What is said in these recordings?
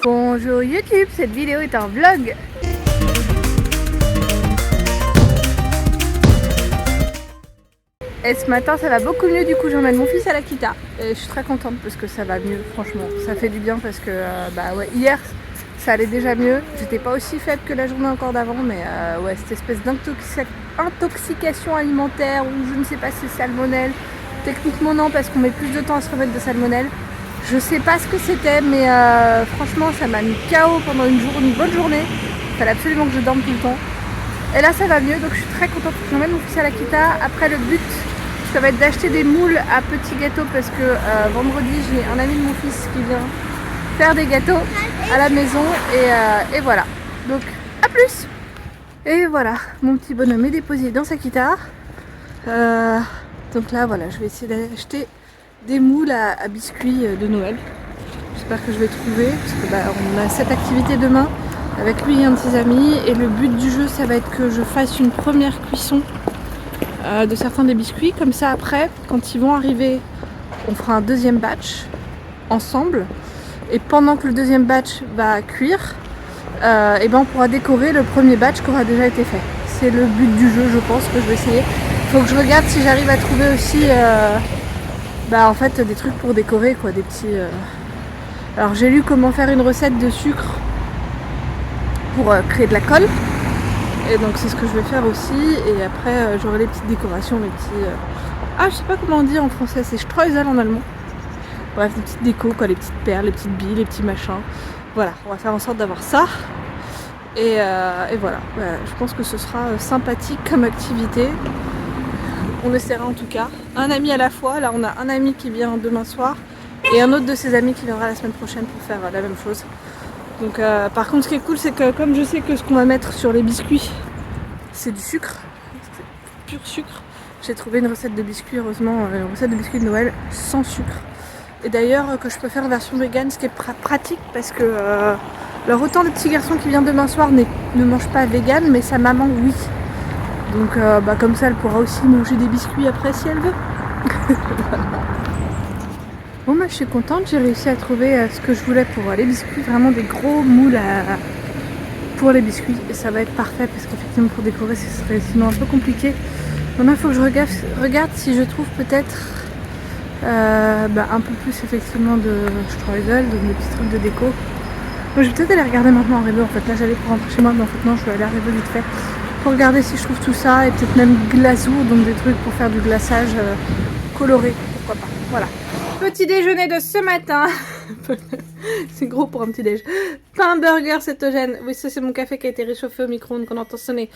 Bonjour YouTube, cette vidéo est un vlog. Et ce matin ça va beaucoup mieux, du coup j'emmène mon fils à l'Akita. Et je suis très contente parce que ça va mieux, franchement. Ça fait du bien parce que hier ça allait déjà mieux. J'étais pas aussi faible que la journée encore d'avant, mais ouais, cette espèce d'intoxication alimentaire ou je ne sais pas si c'est salmonelle. Techniquement non, parce qu'on met plus de temps à se remettre de salmonelle. Je sais pas ce que c'était, mais franchement ça m'a mis KO pendant une bonne journée. Il fallait absolument que je dorme tout le temps. Et là ça va mieux, donc je suis très contente que j'emmène mon fils à l'Akita. Après le but, ça va être d'acheter des moules à petits gâteaux parce que vendredi j'ai un ami de mon fils qui vient faire des gâteaux à la maison et voilà. Donc à plus. Et voilà, mon petit bonhomme est déposé dans sa guitare. Donc là voilà, je vais essayer d'acheter des moules à biscuits de Noël. J'espère que je vais trouver parce que on a cette activité demain avec lui et un de ses amis, et le but du jeu ça va être que je fasse une première cuisson de certains des biscuits, comme ça après quand ils vont arriver on fera un deuxième batch ensemble, et pendant que le deuxième batch va cuire et on pourra décorer le premier batch qui aura déjà été fait. C'est le but du jeu, je pense que je vais essayer. Il faut que je regarde si j'arrive à trouver aussi en fait des trucs pour décorer quoi, des petits alors j'ai lu comment faire une recette de sucre pour créer de la colle, et donc c'est ce que je vais faire aussi, et après j'aurai les petites décorations, les petits je sais pas comment on dit en français, c'est Streusel en allemand. Bref, des petites décos quoi, les petites perles, les petites billes, les petits machins. Voilà, on va faire en sorte d'avoir ça. Et voilà, je pense que ce sera sympathique comme activité. On essaiera en tout cas. Un ami à la fois, là on a un ami qui vient demain soir et un autre de ses amis qui viendra la semaine prochaine pour faire la même chose. Donc par contre ce qui est cool, c'est que comme je sais que ce qu'on va mettre sur les biscuits c'est du sucre, c'est pur sucre, j'ai trouvé une recette de biscuits, heureusement, une recette de biscuits de Noël sans sucre. Et d'ailleurs que je peux faire en version vegan, ce qui est pratique parce que alors autant le petit garçon qui vient demain soir ne mange pas vegan, mais sa maman oui. Donc comme ça elle pourra aussi manger des biscuits après si elle veut. Bon je suis contente, j'ai réussi à trouver ce que je voulais pour les biscuits, vraiment des gros moules pour les biscuits, et ça va être parfait parce qu'effectivement pour décorer ce serait sinon un peu compliqué. Maintenant il faut que je regarde si je trouve peut-être un peu plus effectivement de Streusel, donc des petits trucs de déco. Moi, je vais peut-être aller regarder maintenant en Rewe en fait, là j'allais pour rentrer chez moi, mais en fait non, je vais aller à Rewe vite fait pour regarder si je trouve tout ça, et peut-être même glazour, donc des trucs pour faire du glaçage coloré, pourquoi pas, voilà. Petit déjeuner de ce matin. C'est gros pour un petit déj. Pain burger cétogène. Oui, ça c'est mon café qui a été réchauffé au micro-ondes qu'on entend sonner.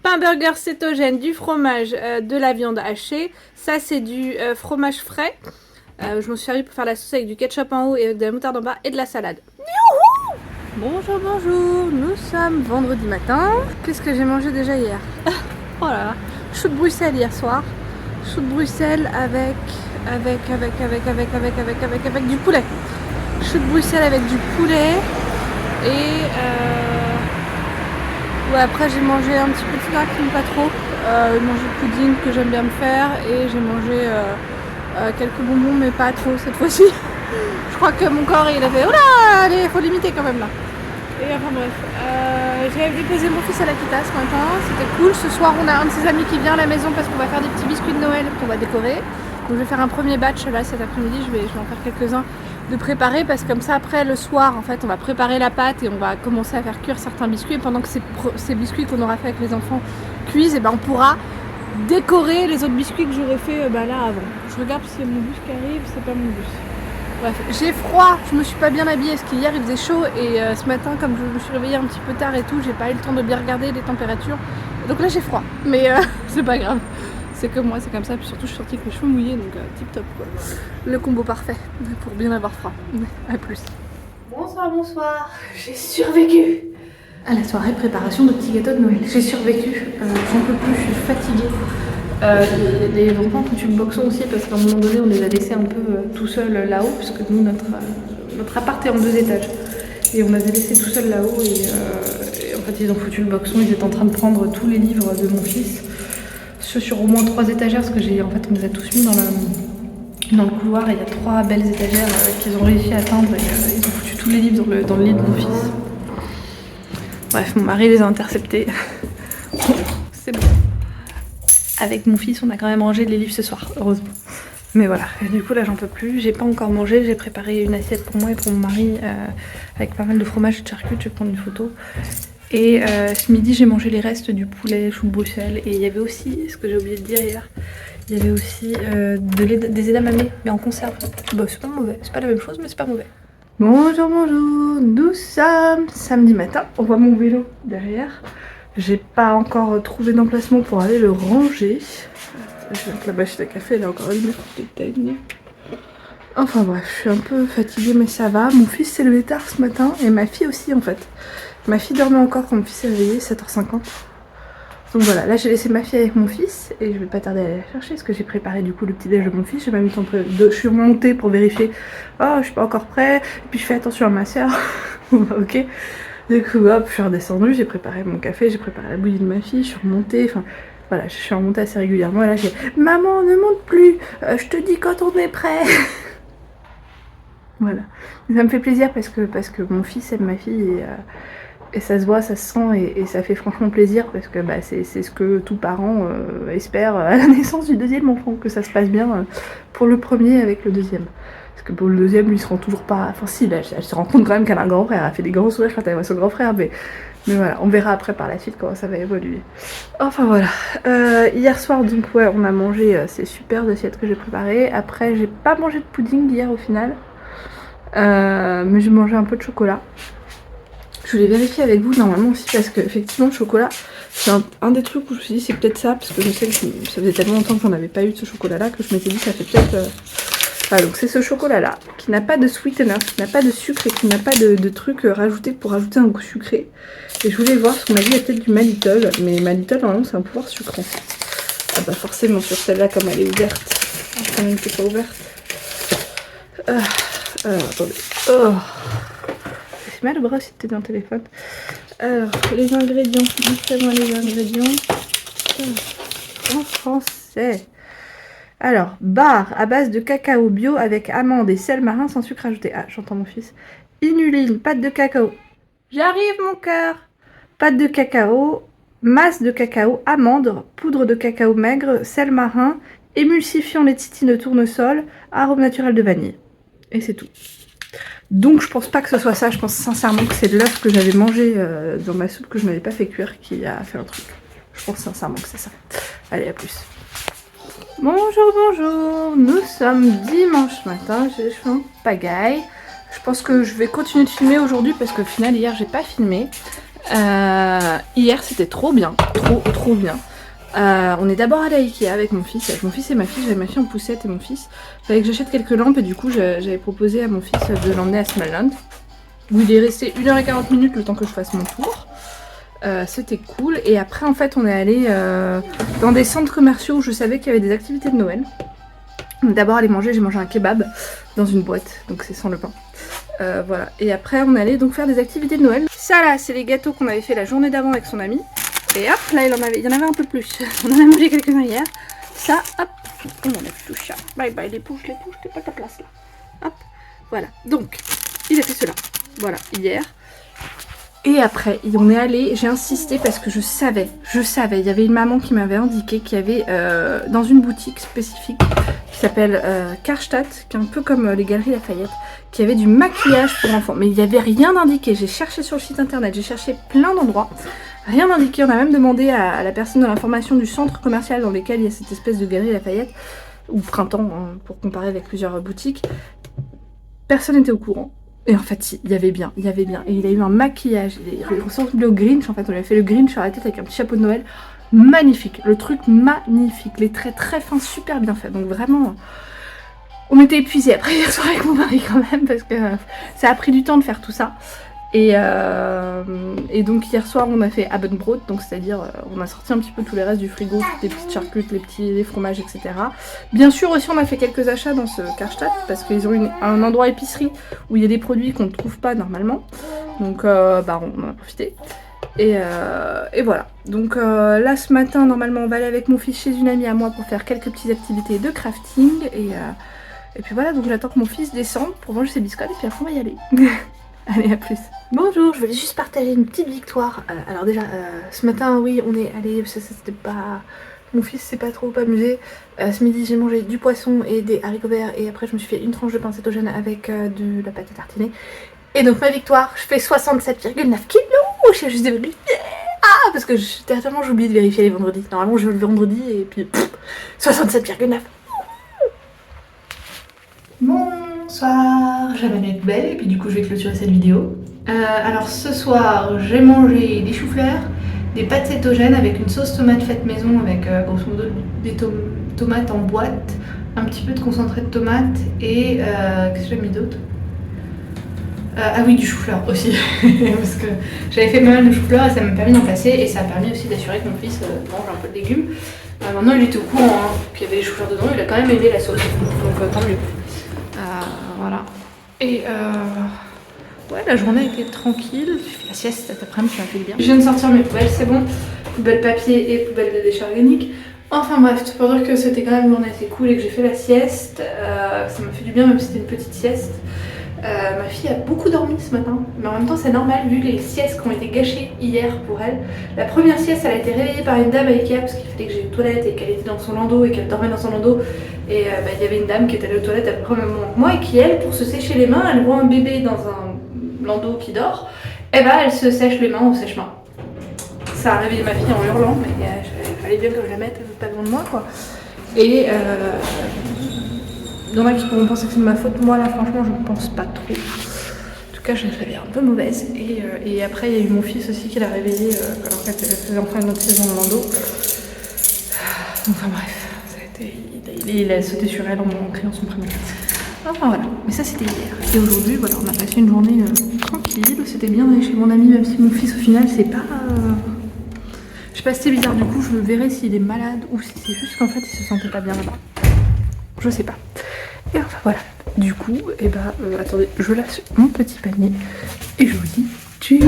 Pain burger cétogène, du fromage, de la viande hachée. Ça c'est du fromage frais. Je me suis servi pour faire la sauce avec du ketchup en haut et de la moutarde en bas et de la salade. Youhou! Bonjour, bonjour. Nous sommes vendredi matin. Qu'est-ce que j'ai mangé déjà hier? Oh là là. Chou de Bruxelles hier soir. Chou de Bruxelles avec du poulet. Chou de Bruxelles avec du poulet. Et après j'ai mangé un petit peu de snack, mais pas trop. J'ai mangé le pudding que j'aime bien me faire, et j'ai mangé quelques bonbons, mais pas trop cette fois-ci. Je crois que mon corps il avait oula, allez, faut limiter quand même là. Et enfin bref, j'ai déposé mon fils à l'Akita ce matin, c'était cool. Ce soir on a un de ses amis qui vient à la maison parce qu'on va faire des petits biscuits de Noël qu'on va décorer. Donc je vais faire un premier batch là cet après-midi, je vais en faire quelques-uns de préparer, parce que comme ça après le soir en fait on va préparer la pâte et on va commencer à faire cuire certains biscuits, et pendant que ces biscuits qu'on aura fait avec les enfants cuisent, et on pourra décorer les autres biscuits que j'aurais fait là avant. Je regarde si c'est mon bus qui arrive, c'est pas mon bus. Bref, j'ai froid, je me suis pas bien habillée parce qu'hier il faisait chaud, et ce matin comme je me suis réveillée un petit peu tard et tout, j'ai pas eu le temps de bien regarder les températures. Donc là j'ai froid, mais c'est pas grave. C'est comme moi, c'est comme ça, puis surtout je suis sortie avec les cheveux mouillés, donc tip top quoi. Le combo parfait pour bien avoir froid. A plus. Bonsoir, bonsoir, j'ai survécu à la soirée préparation de petits gâteaux de Noël. J'ai survécu, j'en peux plus, je suis fatiguée. Les enfants foutu le boxon aussi, parce qu'à un moment donné on les a laissés un peu tout seuls là-haut, parce que nous notre appart est en 2 étages. Et on les a laissés tout seuls là-haut, et en fait ils ont foutu le boxon, ils étaient en train de prendre tous les livres de mon fils. Sur au moins 3 étagères, parce que en fait on les a tous mis dans le couloir, et il y a 3 belles étagères qu'ils ont réussi à atteindre, et ils ont foutu tous les livres dans le lit de mon fils. Bref, mon mari les a interceptés. C'est bon. Avec mon fils, on a quand même rangé les livres ce soir, heureusement. Mais voilà, et du coup là j'en peux plus, j'ai pas encore mangé, j'ai préparé une assiette pour moi et pour mon mari avec pas mal de fromage et de charcuterie, je vais prendre une photo. Et ce midi j'ai mangé les restes du poulet chou de Bruxelles et il y avait aussi, ce que j'ai oublié de dire hier, il y avait aussi des edamame mais en conserve. Bah c'est pas mauvais, c'est pas la même chose mais c'est pas mauvais. Bonjour, bonjour, nous sommes samedi matin, on voit mon vélo derrière. J'ai pas encore trouvé d'emplacement pour aller le ranger. Je vois que la machine à café elle est encore allumée, peut-être. Enfin bref, je suis un peu fatiguée mais ça va. Mon fils s'est levé tard ce matin et ma fille aussi en fait. Ma fille dormait encore quand mon fils s'est réveillé, 7h50. Donc voilà, là j'ai laissé ma fille avec mon fils et je vais pas tarder à aller la chercher parce que j'ai préparé du coup le petit déj de mon fils. J'ai même eu le temps je suis montée pour vérifier. Oh, je suis pas encore prête. Et puis je fais attention à ma soeur. Ok. Du coup hop, je suis redescendue, j'ai préparé mon café, j'ai préparé la bouillie de ma fille, je suis remontée, enfin voilà, je suis remontée assez régulièrement et là j'ai maman ne monte plus, je te dis quand on est prêt. Voilà, ça me fait plaisir parce que mon fils aime ma fille et ça se voit, ça se sent et ça fait franchement plaisir parce que bah, c'est ce que tout parent espère à la naissance du deuxième enfant, que ça se passe bien pour le premier avec le deuxième. Parce que pour le deuxième, lui, il se rend toujours pas... Enfin si, elle se rend compte quand même qu'elle a un grand frère, elle fait des grands sourires quand elle voit son grand frère, mais voilà, on verra après par la suite comment ça va évoluer. Enfin voilà, hier soir donc ouais, on a mangé ces super assiettes que j'ai préparées. Après, j'ai pas mangé de pudding hier au final, mais j'ai mangé un peu de chocolat. Je voulais vérifier avec vous normalement aussi parce que effectivement le chocolat, c'est un des trucs où je me suis dit c'est peut-être ça, parce que je sais que ça faisait tellement longtemps qu'on n'avait pas eu de ce chocolat là que je m'étais dit ça fait peut-être... Voilà, donc c'est ce chocolat là qui n'a pas de sweetener, qui n'a pas de sucre et qui n'a pas de truc rajouté pour rajouter un goût sucré. Et je voulais voir, parce qu'on m'a dit il y a peut-être du Malitol, mais Malitol normalement c'est un pouvoir sucré. Ah bah forcément sur celle-là comme elle est ouverte. Quand même c'est pas ouverte. Alors attendez. Oh. C'est mal le bras si t'es dans le téléphone. Alors les ingrédients, dites-moi les ingrédients. En français. Alors, barre à base de cacao bio avec amandes et sel marin sans sucre ajouté. Ah, j'entends mon fils. Inuline, pâte de cacao. J'arrive mon cœur. Pâte de cacao, masse de cacao, amandes, poudre de cacao maigre, sel marin, émulsifiant léthicine de tournesol, arôme naturel de vanille. Et c'est tout. Donc je pense pas que ce soit ça, je pense sincèrement que c'est de l'œuf que j'avais mangé dans ma soupe que je n'avais pas fait cuire qui a fait un truc. Je pense sincèrement que c'est ça. Allez, à plus. Bonjour, bonjour, nous sommes dimanche matin, j'ai les cheveux en pagaille. Je pense que je vais continuer de filmer aujourd'hui parce qu'au final hier j'ai pas filmé. Hier c'était trop bien, trop bien. On est d'abord allé à Ikea avec mon fils et ma fille, j'avais ma fille en poussette et mon fils. Il fallait que j'achète quelques lampes et du coup j'avais proposé à mon fils de l'emmener à Smallland où il est resté 1h40 le temps que je fasse mon tour. C'était cool et après en fait on est allé dans des centres commerciaux où je savais qu'il y avait des activités de Noël. D'abord aller manger, j'ai mangé un kebab dans une boîte, donc c'est sans le pain. Voilà, et après on allait donc faire des activités de Noël. Ça là c'est les gâteaux qu'on avait fait la journée d'avant avec son ami. Et hop là il y en avait un peu plus, on en a mangé quelques-uns hier. Ça hop, on enlève tout ça. Bye bye les pouches, t'es pas ta place là. Hop, voilà, donc il a fait cela, voilà, hier. Et après, on est allé, j'ai insisté parce que je savais, il y avait une maman qui m'avait indiqué qu'il y avait dans une boutique spécifique qui s'appelle Karstadt, qui est un peu comme les Galeries Lafayette, qui avait du maquillage pour enfants. Mais il n'y avait rien indiqué, j'ai cherché sur le site internet, j'ai cherché plein d'endroits, rien indiqué. On a même demandé à la personne de l'information du centre commercial dans lequel il y a cette espèce de Galerie Lafayette, ou Printemps, hein, pour comparer avec plusieurs boutiques. Personne n'était au courant. Et en fait, si, il y avait bien. Et il a eu un maquillage, il ressemble au Grinch, en fait, on lui a fait le Grinch sur la tête avec un petit chapeau de Noël. Magnifique, le truc magnifique, les traits très fins, super bien faits. Donc vraiment, on était épuisés après hier soir avec mon mari quand même, parce que ça a pris du temps de faire tout ça. Et donc hier soir on a fait Abendbrot, donc c'est-à-dire on a sorti un petit peu tous les restes du frigo, toutes les petites charcutes, les fromages, etc. Bien sûr aussi on a fait quelques achats dans ce Karstadt parce qu'ils ont un endroit épicerie où il y a des produits qu'on ne trouve pas normalement. Donc bah on en a profité. Et voilà. Donc là ce matin normalement on va aller avec mon fils chez une amie à moi pour faire quelques petites activités de crafting. Et puis voilà, donc j'attends que mon fils descende pour manger ses biscottes et puis après on va y aller. Allez, à plus. Bonjour, je voulais juste partager une petite victoire. Alors déjà, ce matin, oui, on est allé, c'était pas... Mon fils s'est pas trop amusé. Ce midi, j'ai mangé du poisson et des haricots verts et après, je me suis fait une tranche de pain cétogène avec de la pâte à tartiner. Et donc, ma victoire, je fais 67,9 kilos. Je suis juste désolée. Ah, parce que tellement j'ai oublié de vérifier les vendredis. Normalement, je vais le vendredi et puis 67,9. Bonsoir, j'avais mes poubelles et puis du coup je vais clôturer cette vidéo. Alors ce soir j'ai mangé des choux-fleurs, des pâtes cétogènes avec une sauce tomate faite maison avec grosso modo des tomates en boîte, un petit peu de concentré de tomate et qu'est-ce que j'ai mis d'autre? Ah oui, du chou-fleur aussi, parce que j'avais fait pas mal de chou-fleur et ça m'a permis d'en passer et ça a permis aussi d'assurer que mon fils mange un peu de légumes. Maintenant il était au courant hein, qu'il y avait des chou-fleurs dedans, il a quand même aimé la sauce, donc tant mieux. Voilà. Et ouais, la journée a été tranquille. J'ai fait la sieste cet après-midi, ça m'a fait du bien. Je viens de sortir mes poubelles, c'est bon. Poubelle papier et poubelle de déchets organiques. Enfin bref, tout pour dire que c'était quand même une journée assez cool et que j'ai fait la sieste. Ça m'a fait du bien, même si c'était une petite sieste. Ma fille a beaucoup dormi ce matin, mais en même temps c'est normal vu les siestes qui ont été gâchées hier pour elle. La première sieste, elle a été réveillée par une dame à Ikea parce qu'il fallait que j'aille aux toilettes et qu'elle était dans son landau et qu'elle dormait dans son landau. Et il y avait une dame qui était allée aux toilettes à peu près au même moment que moi et qui elle, pour se sécher les mains, elle voit un bébé dans un landau qui dort, et bah elle se sèche les mains au sèche-main. Ça a réveillé ma fille en hurlant, mais il fallait bien que je la mette pas loin de moi quoi. Et il y en a qui pourront penser que c'est de ma faute, moi là franchement je ne pense pas trop. En tout cas je l'ai un peu mauvaise. Et après il y a eu mon fils aussi qui l'a réveillé alors qu'elle faisait enfin une autre saison de landau. Enfin bref, ça a été, il a sauté sur elle en criant son prénom. Enfin voilà, mais ça c'était hier. Et aujourd'hui voilà, on a passé une journée tranquille, c'était bien d'aller chez mon ami même si mon fils au final c'est pas... Je sais pas si c'est bizarre, du coup je verrai s'il est malade ou si c'est juste qu'en fait il se sentait pas bien là-bas. Je sais pas. Et enfin voilà, du coup, et bah attendez, je lâche mon petit panier et je vous dis tchuss.